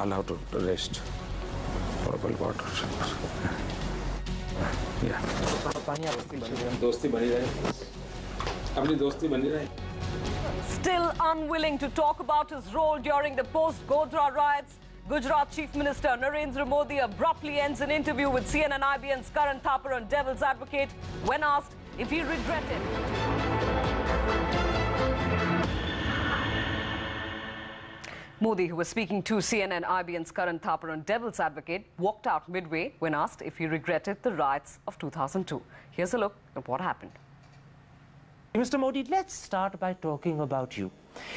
I'll have to rest. Purple water. Yeah. दोस्ती बनी रहे. अपनी दोस्ती बनी रहे. Still unwilling to talk about his role during the post-Godhra riots, Gujarat Chief Minister Narendra Modi abruptly ends an interview with CNN-IBN's Karan Thapar on Devil's Advocate when asked if he regretted. Modi, who was speaking to CNN-IBN's Karan Thapar on Devil's Advocate, walked out midway when asked if he regretted the riots of 2002. Here's a look at what happened. Mr. Modi, let's start by talking about you.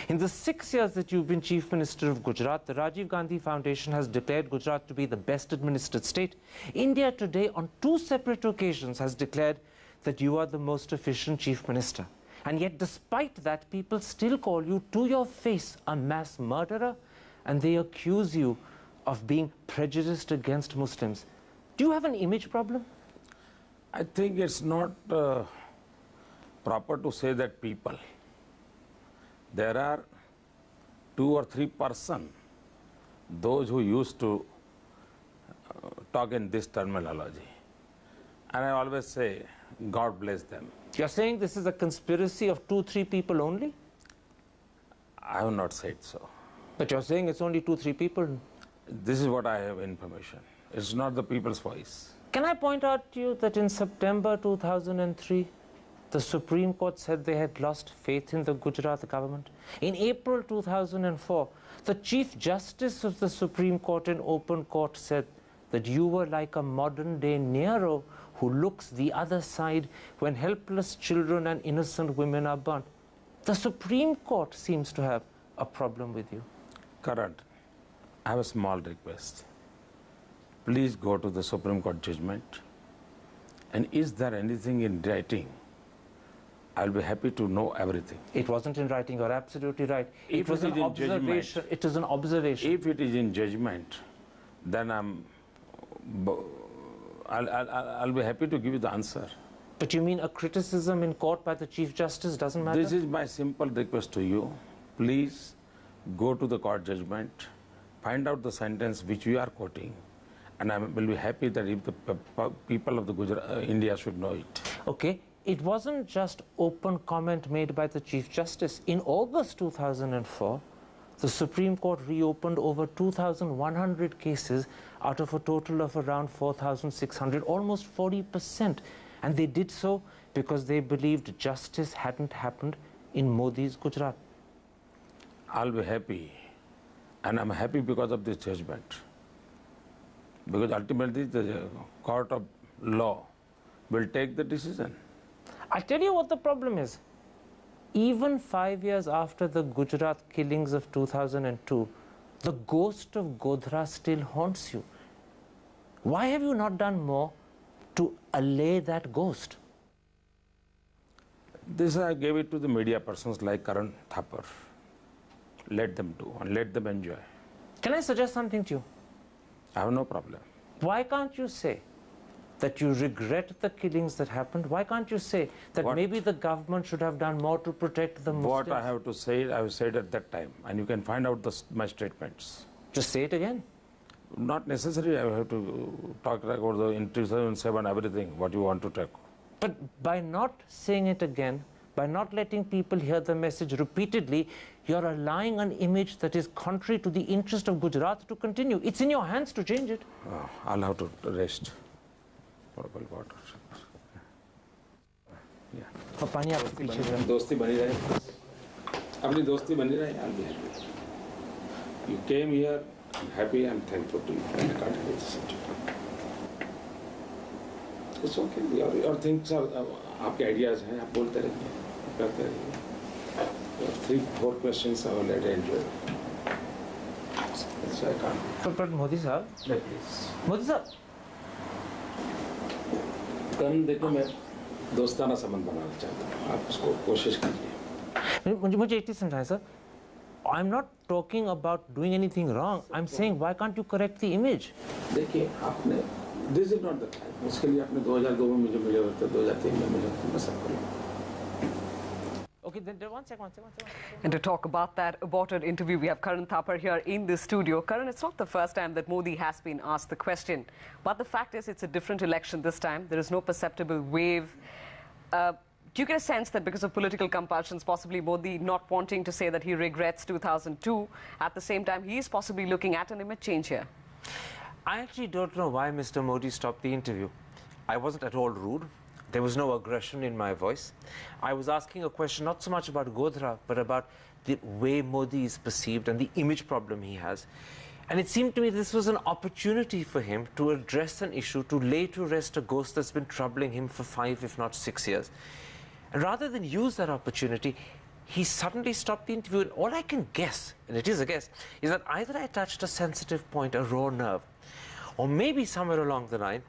In the 6 years that you've been Chief Minister of Gujarat, the Rajiv Gandhi Foundation has declared Gujarat to be the best administered state. India Today, on 2 separate occasions, has declared that you are the most efficient Chief Minister. And yet, despite that, people still call you to your face a mass murderer, and they accuse you of being prejudiced against Muslims. Do you have an image problem? I think it's not proper to say that people. There are 2 or 3 persons, those who used to talk in this terminology. And I always say, God bless them. You're saying this is a conspiracy of 2-3 people only? I have not said so. But you're saying it's only 2-3 people. This is what I have information. It's not the people's voice. Can I point out to you that in September 2003, the Supreme Court said they had lost faith in the Gujarat government? In April 2004, the Chief Justice of the Supreme Court in open court said that you were like a modern-day Nero who looks the other side when helpless children and innocent women are burnt. The Supreme Court seems to have a problem with you. Karan, I have a small request. Please go to the Supreme Court judgment. And is there anything in writing? I'll be happy to know everything. It wasn't in writing, you're absolutely right. If It was it an is in observation. judgment, It is an observation. If it is in judgment, then I'll be happy to give you the answer. But you mean a criticism in court by the Chief Justice doesn't matter? This is my simple request to you. Please go to the court judgment, find out the sentence which you are quoting, and I will be happy that if the people of the India should know it. Okay, it wasn't just open comment made by the Chief Justice. In August 2004, the Supreme Court reopened over 2,100 cases out of a total of around 4,600, almost 40%. And they did so because they believed justice hadn't happened in Modi's Gujarat. I'll be happy, and I'm happy because of this judgment. Because ultimately the court of law will take the decision. I'll tell you what the problem is. Even 5 years after the Gujarat killings of 2002, the ghost of Godhra still haunts you. Why have you not done more to allay that ghost? This I gave it to the media persons like Karan Thapar. Let them do and let them enjoy. Can I suggest something to you? I have no problem. Why can't you say that you regret the killings that happened? Why can't you say that maybe the government should have done more to protect the Muslims? What I have to say, I have said at that time, and you can find out my statements. Just say it again. Not necessary. I have to talk about the in 2007 everything what you want to talk. But by not saying it again, by not letting people hear the message repeatedly, you're allowing an image that is contrary to the interest of Gujarat to continue. It's in your hands to change it. I'll have to rest. Purple water. Yeah. दोस्ती बनी रहे. अपनी दोस्ती बनी रहे. I'll be happy. You came here. I'm happy. I'm thankful to you. And I can't help this. It's okay. Your things are आपके ideas हैं. आप बोलते रहिए. करते रहिए. Your 3-4 questions I will let enjoy. So I can't. But Modi sir. Please. Modi sir. कल देखो मैं दोस्ताना संबंध बनाना चाहता हूँ. आप उसको कोशिश कीजिए. मुझे एक चीज समझाएं sir. I'm not talking about doing anything wrong. I'm saying why can't you correct the image? देखिए आपने this is not the time. उसके लिए आपने 2002 में मुझे मिले होते, 2003 में मिले होते, मैं सब करूँगा. Okay, then one second. And to talk about that aborted interview, we have Karan Thapar here in the studio. Karan, it's not the first time that Modi has been asked the question, but the fact is it's a different election this time. There is no perceptible wave. Do you get a sense that because of political compulsions, possibly Modi not wanting to say that he regrets 2002, at the same time he is possibly looking at an image change here? I actually don't know why Mr. Modi stopped the interview. I wasn't at all rude. There was no aggression in my voice. I was asking a question not so much about Godhra, but about the way Modi is perceived and the image problem he has. And it seemed to me this was an opportunity for him to address an issue, to lay to rest a ghost that's been troubling him for 5, if not 6 years. And rather than use that opportunity, he suddenly stopped the interview. And all I can guess, and it is a guess, is that either I touched a sensitive point, a raw nerve, or maybe somewhere along the line,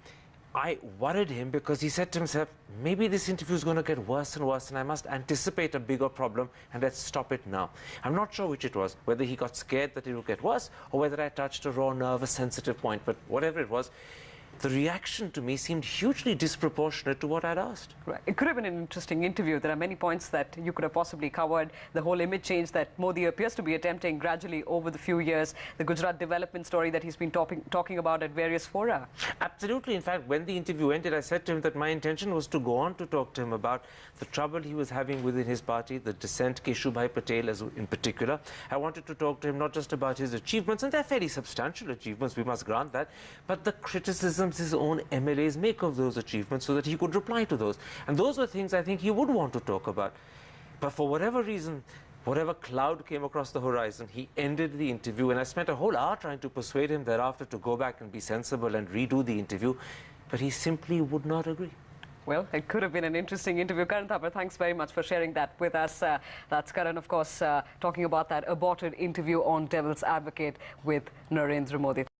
I worried him because he said to himself, maybe this interview is going to get worse and worse and I must anticipate a bigger problem and let's stop it now. I'm not sure which it was, whether he got scared that it would get worse or whether I touched a raw nerve, a sensitive point, but whatever it was, the reaction to me seemed hugely disproportionate to what I'd asked. Right. It could have been an interesting interview. There are many points that you could have possibly covered. The whole image change that Modi appears to be attempting gradually over the few years. The Gujarat development story that he's been talking about at various fora. Absolutely. In fact, when the interview ended, I said to him that my intention was to go on to talk to him about the trouble he was having within his party, the dissent, Keshubhai Patel in particular. I wanted to talk to him not just about his achievements, and they're fairly substantial achievements, we must grant that, but the criticisms his own MLAs make of those achievements so that he could reply to those. And those were things I think he would want to talk about. But for whatever reason, whatever cloud came across the horizon, he ended the interview, and I spent a whole hour trying to persuade him thereafter to go back and be sensible and redo the interview, but he simply would not agree. Well, it could have been an interesting interview. Karan Thapar, thanks very much for sharing that with us. That's Karan, of course, talking about that aborted interview on Devil's Advocate with Narendra Modi.